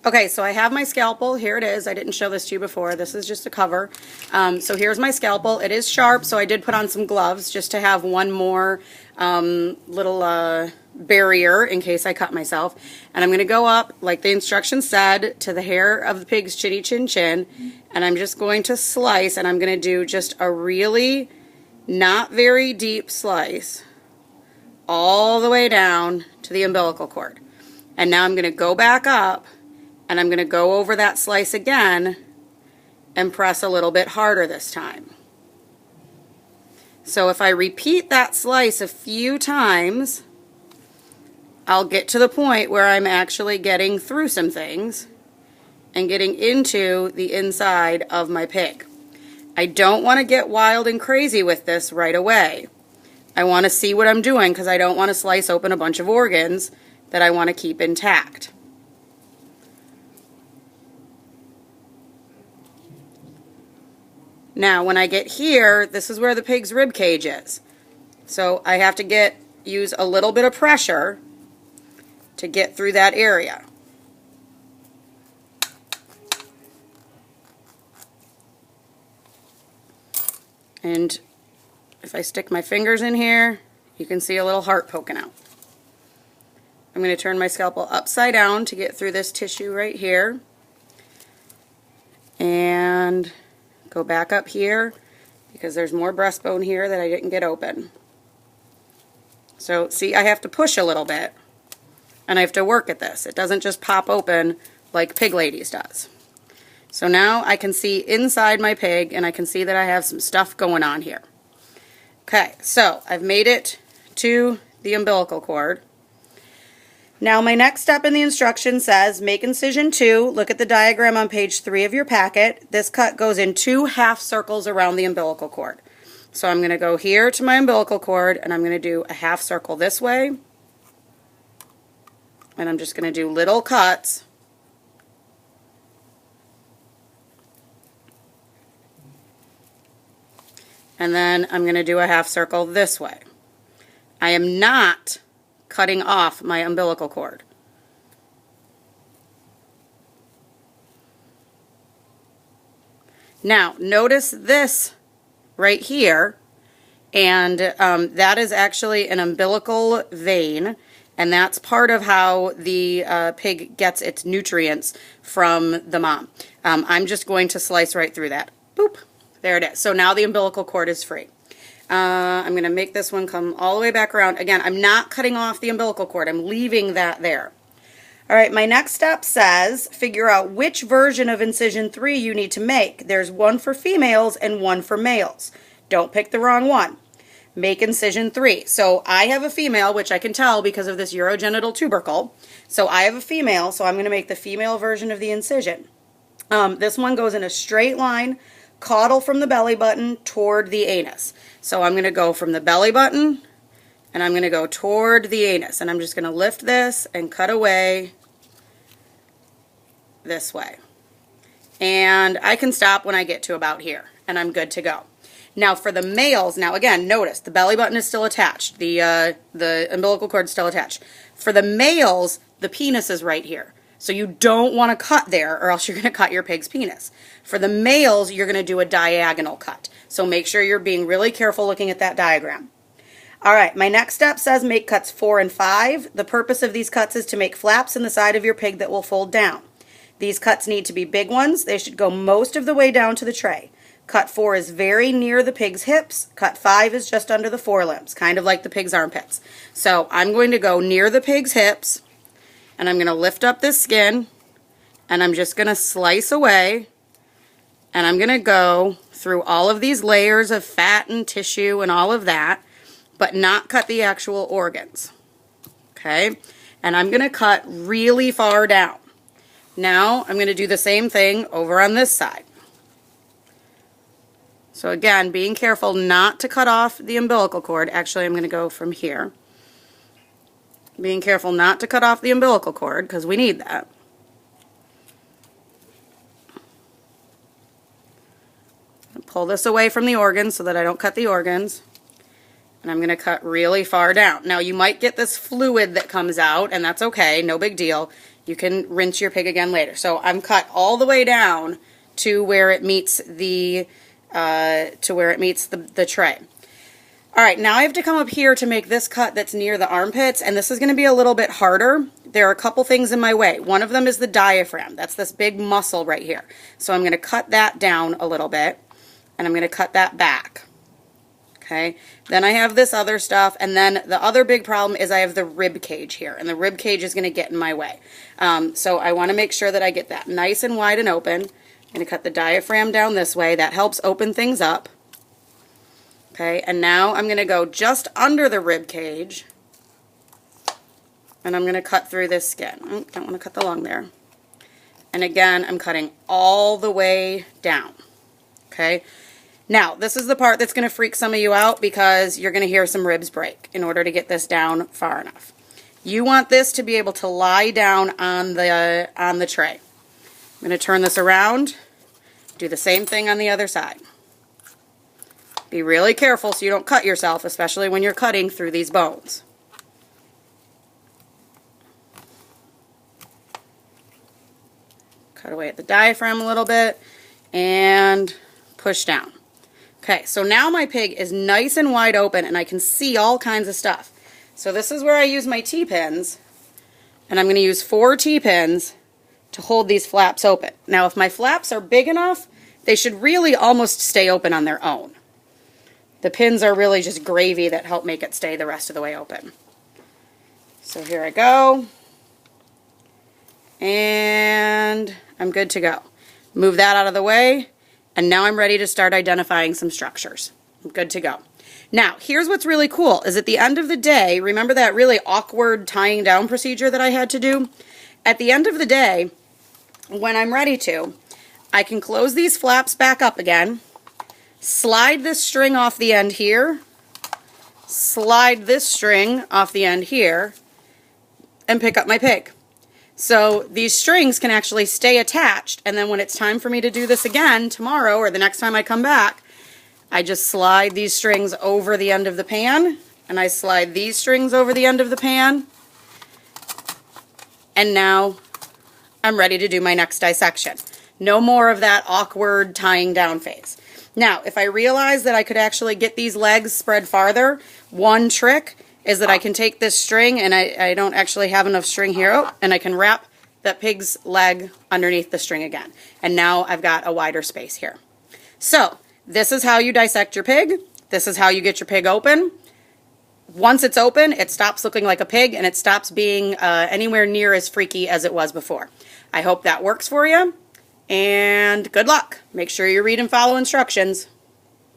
Okay, so I have my scalpel. Here it is. I didn't show this to you before. This is just a cover. So here's my scalpel. It is sharp, so I did put on some gloves just to have one more little barrier in case I cut myself. And I'm going to go up, like the instructions said, to the hair of the pig's chinny chin chin. And I'm just going to slice, and I'm going to do just a really not very deep slice all the way down to the umbilical cord. And now I'm going to go back up, and I'm going to go over that slice again and press a little bit harder this time. So if I repeat that slice a few times, I'll get to the point where I'm actually getting through some things and getting into the inside of my pig. I don't want to get wild and crazy with this right away. I want to see what I'm doing because I don't want to slice open a bunch of organs that I want to keep intact. Now, when I get here, this is where the pig's rib cage is. So I have to use a little bit of pressure to get through that area. And if I stick my fingers in here, you can see a little heart poking out. I'm going to turn my scalpel upside down to get through this tissue right here. And go back up here because there's more breastbone here that I didn't get open. So see, I have to push a little bit and I have to work at this. It doesn't just pop open like Pig Ladies does. So now I can see inside my pig and I can see that I have some stuff going on here. Okay, so I've made it to the umbilical cord. Now my next step in the instruction says make incision 2. Look at the diagram on page 3 of your packet. This cut goes in 2 half circles around the umbilical cord. So I'm going to go here to my umbilical cord and I'm going to do a half circle this way. And I'm just going to do little cuts. And then I'm going to do a half circle this way. I am not cutting off my umbilical cord. Now, notice this right here, and that is actually an umbilical vein, and that's part of how the pig gets its nutrients from the mom. I'm just going to slice right through that. Boop. There it is. So now the umbilical cord is free. I'm going to make this one come all the way back around. Again, I'm not cutting off the umbilical cord. I'm leaving that there. All right, my next step says figure out which version of incision 3 you need to make. There's one for females and one for males. Don't pick the wrong one. Make incision 3. So I have a female, which I can tell because of this urogenital tubercle. So I have a female, so I'm going to make the female version of the incision. This one goes in a straight line, caudal from the belly button toward the anus. So I'm going to go from the belly button and I'm going to go toward the anus, and I'm just going to lift this and cut away this way. And I can stop when I get to about here and I'm good to go. Now for the males, now again, notice the belly button is still attached. The umbilical cord is still attached. For the males, the penis is right here. So you don't want to cut there or else you're going to cut your pig's penis. For the males, you're going to do a diagonal cut. So make sure you're being really careful looking at that diagram. All right, my next step says make cuts 4 and 5. The purpose of these cuts is to make flaps in the side of your pig that will fold down. These cuts need to be big ones. They should go most of the way down to the tray. Cut 4 is very near the pig's hips. Cut 5 is just under the forelimbs, kind of like the pig's armpits. So I'm going to go near the pig's hips, and I'm going to lift up this skin, and I'm just going to slice away, and I'm going to go through all of these layers of fat and tissue and all of that, but not cut the actual organs. Okay? And I'm going to cut really far down. Now I'm going to do the same thing over on this side. So again, being careful not to cut off the umbilical cord. Actually, I'm going to go from here. Being careful not to cut off the umbilical cord because we need that. Pull this away from the organs so that I don't cut the organs. And I'm going to cut really far down. Now you might get this fluid that comes out, and that's okay, no big deal. You can rinse your pig again later. So I'm cut all the way down to where it meets the tray. All right, now I have to come up here to make this cut that's near the armpits, and this is going to be a little bit harder. There are a couple things in my way. One of them is the diaphragm. That's this big muscle right here. So I'm going to cut that down a little bit, and I'm going to cut that back. Okay, then I have this other stuff, and then the other big problem is I have the rib cage here, and the rib cage is going to get in my way. So I want to make sure that I get that nice and wide and open. I'm going to cut the diaphragm down this way. That helps open things up. Okay, and now I'm going to go just under the rib cage, and I'm going to cut through this skin. Oh, don't want to cut the lung there. And again, I'm cutting all the way down. Okay, now this is the part that's going to freak some of you out because you're going to hear some ribs break in order to get this down far enough. You want this to be able to lie down on the tray. I'm going to turn this around, do the same thing on the other side. Be really careful so you don't cut yourself, especially when you're cutting through these bones. Cut away at the diaphragm a little bit and push down. Okay, so now my pig is nice and wide open and I can see all kinds of stuff. So this is where I use my T-pins, and I'm going to use 4 T-pins to hold these flaps open. Now if my flaps are big enough, they should really almost stay open on their own. The pins are really just gravy that help make it stay the rest of the way open. So here I go. And I'm good to go. Move that out of the way. And now I'm ready to start identifying some structures. I'm good to go. Now, here's what's really cool, is at the end of the day, remember that really awkward tying down procedure that I had to do? At the end of the day, when I'm ready to, I can close these flaps back up again, slide this string off the end here, slide this string off the end here, and pick up my pig. So these strings can actually stay attached, and then when it's time for me to do this again tomorrow or the next time I come back, I just slide these strings over the end of the pan, and I slide these strings over the end of the pan, and now I'm ready to do my next dissection. No more of that awkward tying down phase. Now, if I realize that I could actually get these legs spread farther, one trick is that I can take this string, and I don't actually have enough string here, and I can wrap that pig's leg underneath the string again. And now I've got a wider space here. So, this is how you dissect your pig. This is how you get your pig open. Once it's open, it stops looking like a pig, and it stops being anywhere near as freaky as it was before. I hope that works for you. And good luck. Make sure you read and follow instructions.